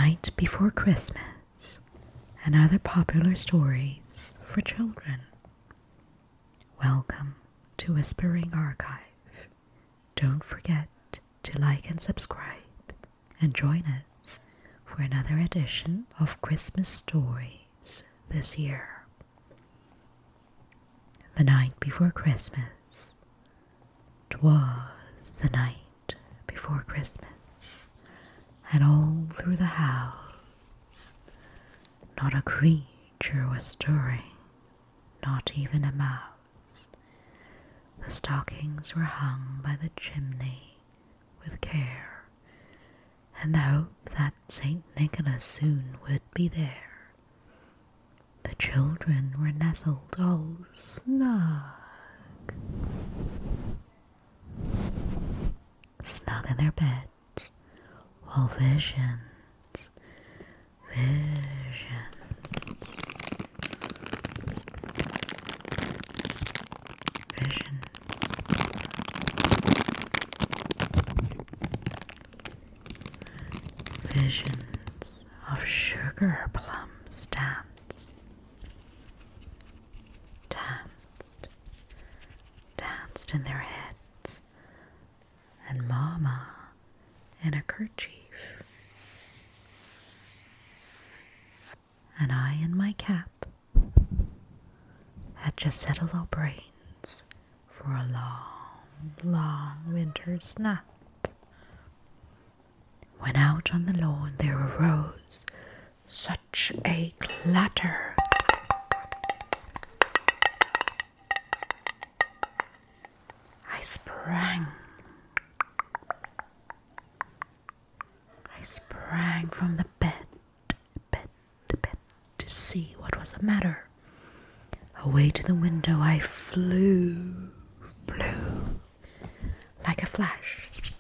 Night Before Christmas, and other popular stories for children. Welcome to Whispering Archive. Don't forget to like and subscribe, and join us for another edition of Christmas stories this year. The night before Christmas. 'Twas the night before Christmas, and all through the house not a creature was stirring, not even a mouse. The stockings were hung by the chimney with care, and the hope that St. Nicholas soon would be there. The children were nestled all snug in their beds, while visions of sugar plums danced in their heads, and Mama in a kerchief, and I in my cap had just settled our brains for a long winter's nap, when out on the lawn there arose such a clatter. I sprang from the bed to see what was the matter. Away to the window I flew like a flash,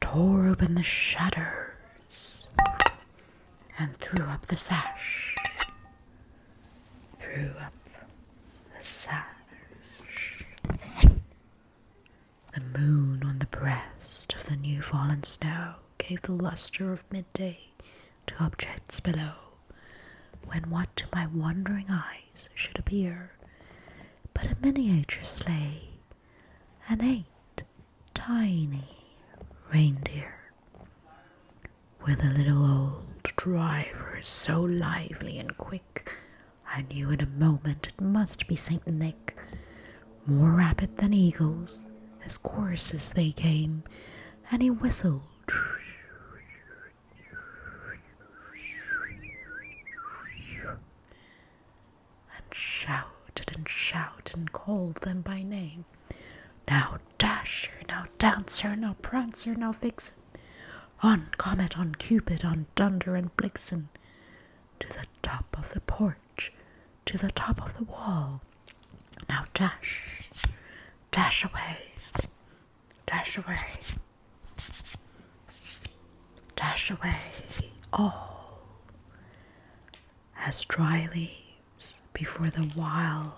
tore open the shutters, and threw up the sash. The moon on the breast of the new fallen snow gave the luster of midday to objects below, when what to my wondering eyes should appear but a miniature sleigh and 8 tiny reindeer, with a little old driver so lively and quick I knew in a moment it must be St. Nick. More rapid than eagles, as coarse as they came, and he whistled and shouted and called them by name. Now Dasher, now Dancer, now Prancer, now Vixen, on Comet, on Cupid, on Dunder and Blixen, to the top of the porch, to the top of the wall. Now dash away, all as dry leaves before the wild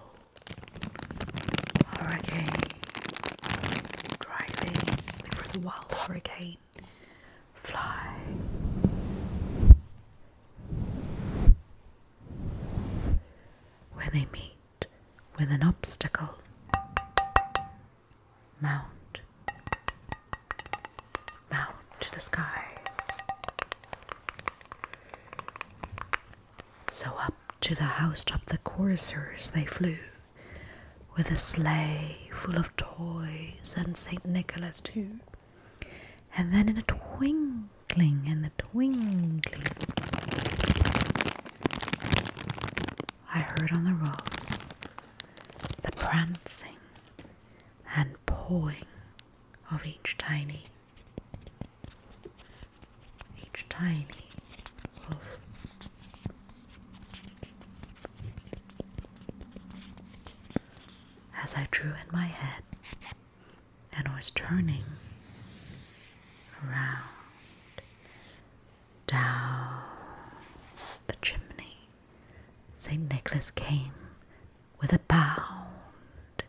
hurricane fly. When they meet with an obstacle, mount to the sky. So up to the housetop the coursers they flew, with a sleigh full of toys and St. Nicholas too. And then in the twinkling, I heard on the road the prancing and pawing of each tiny hoof. As I drew in my head and was turning around down the chimney, St. Nicholas came with a bound.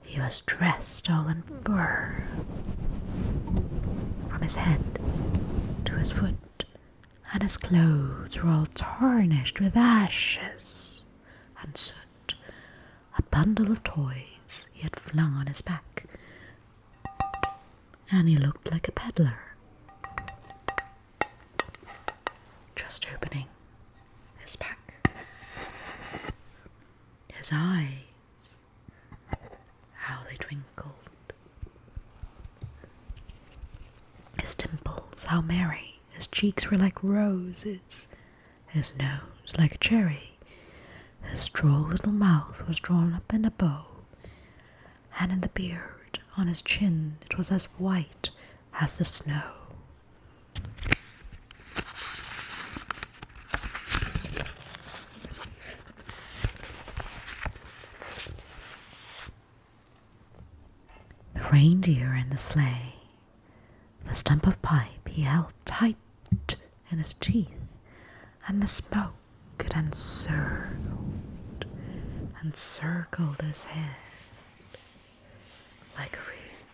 He was dressed all in fur, from his head to his foot, and his clothes were all tarnished with ashes and soot. A bundle of toys he had flung on his back, and he looked like a peddler. Just opening his pack. His eyes, how they twinkled. His dimples, how merry. His cheeks were like roses. His nose like a cherry. His droll little mouth was drawn up in a bow, and in the beard on his chin it was as white as the snow. The reindeer in the sleigh, the stump of pipe he held tight in his teeth, and the smoke and circled his head like a wreath.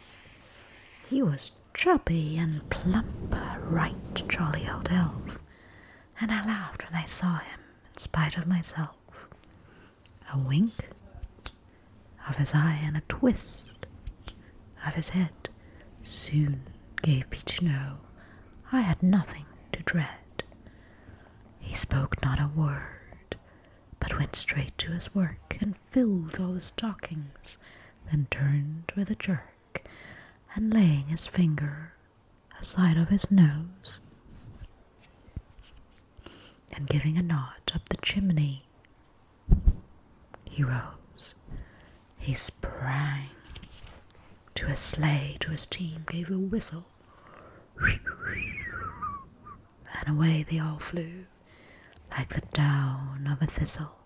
He was chubby and plump, a right jolly old elf, and I laughed when I saw him in spite of myself. A wink of his eye and a twist of his head soon gave me to know I had nothing to dread. He spoke not a word, but went straight to his work and filled all the stockings, then turned with a jerk, and laying his finger aside of his nose, and giving a nod up the chimney, he rose. He sprang to his sleigh, to his team, gave a whistle, and away they all flew, like the down of a thistle.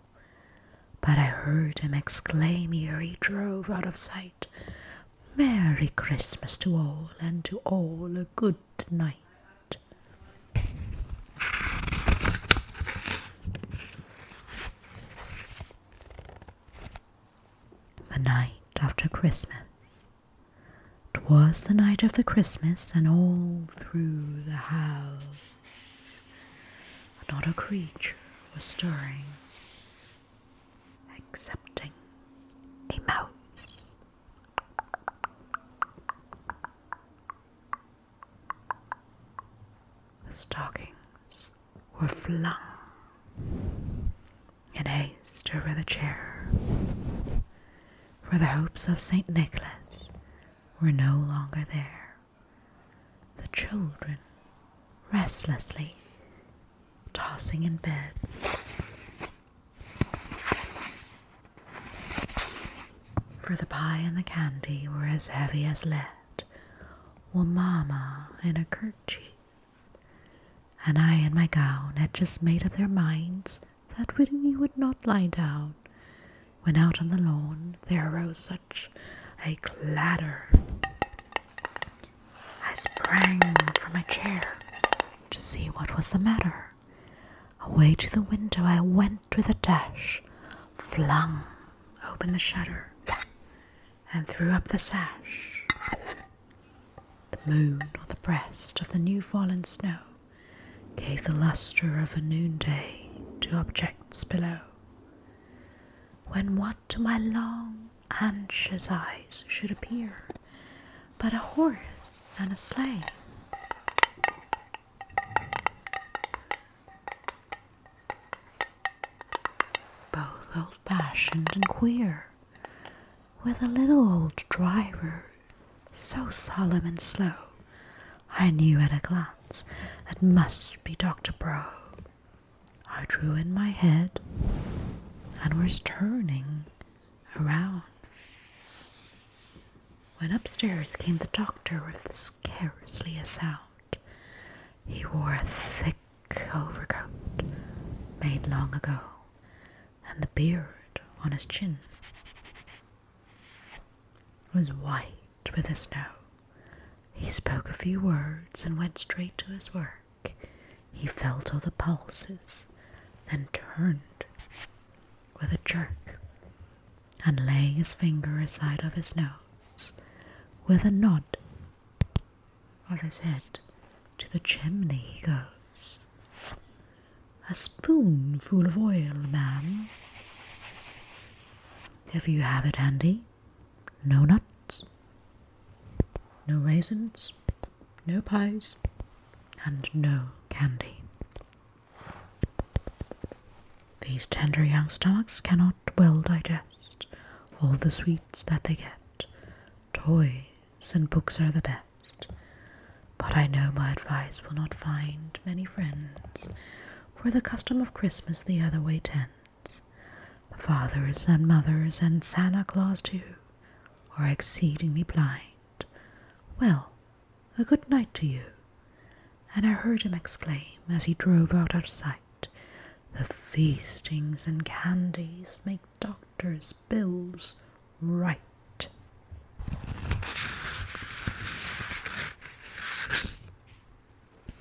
But I heard him exclaim ere he drove out of sight, "Merry Christmas to all, and to all a good night." The night after Christmas. 'Twas the night of the Christmas, and all through the house not a creature was stirring, excepting a mouse. The stockings were flung in haste over the chair, for the hopes of St. Nicholas were no longer there. The children, restlessly tossing in bed, for the pie and the candy were as heavy as lead, while Mamma in her kerchief and I in my gown had just made up their minds that we would not lie down, when out on the lawn there arose such a clatter. I sprang from my chair to see what was the matter. Away to the window I went with a dash, flung open the shutter, and threw up the sash. The moon on the breast of the new fallen snow gave the lustre of a noonday to objects below, when what to my long anxious eyes should appear but a horse and a sleigh. Both old-fashioned and queer, with a little old driver, so solemn and slow, I knew at a glance it must be Dr. Bro. I drew in my head and was turning around, when upstairs came the doctor with scarcely a sound. He wore a thick overcoat made long ago, and the beard on his chin was white with the snow. He spoke a few words and went straight to his work. He felt all the pulses, then turned with a jerk, and laying his finger aside of his nose, with a nod of his head, to the chimney he goes. A spoonful of oil, ma'am. If you have it handy. No nuts, no raisins, no pies, and no candy. These tender young stomachs cannot well digest all the sweets that they get. Toys and books are the best, but I know my advice will not find many friends, for the custom of Christmas the other way tends. The fathers and mothers and Santa Claus too are exceedingly blind. Well, a good night to you. And I heard him exclaim as he drove out of sight, the feastings and candies make doctors' bills right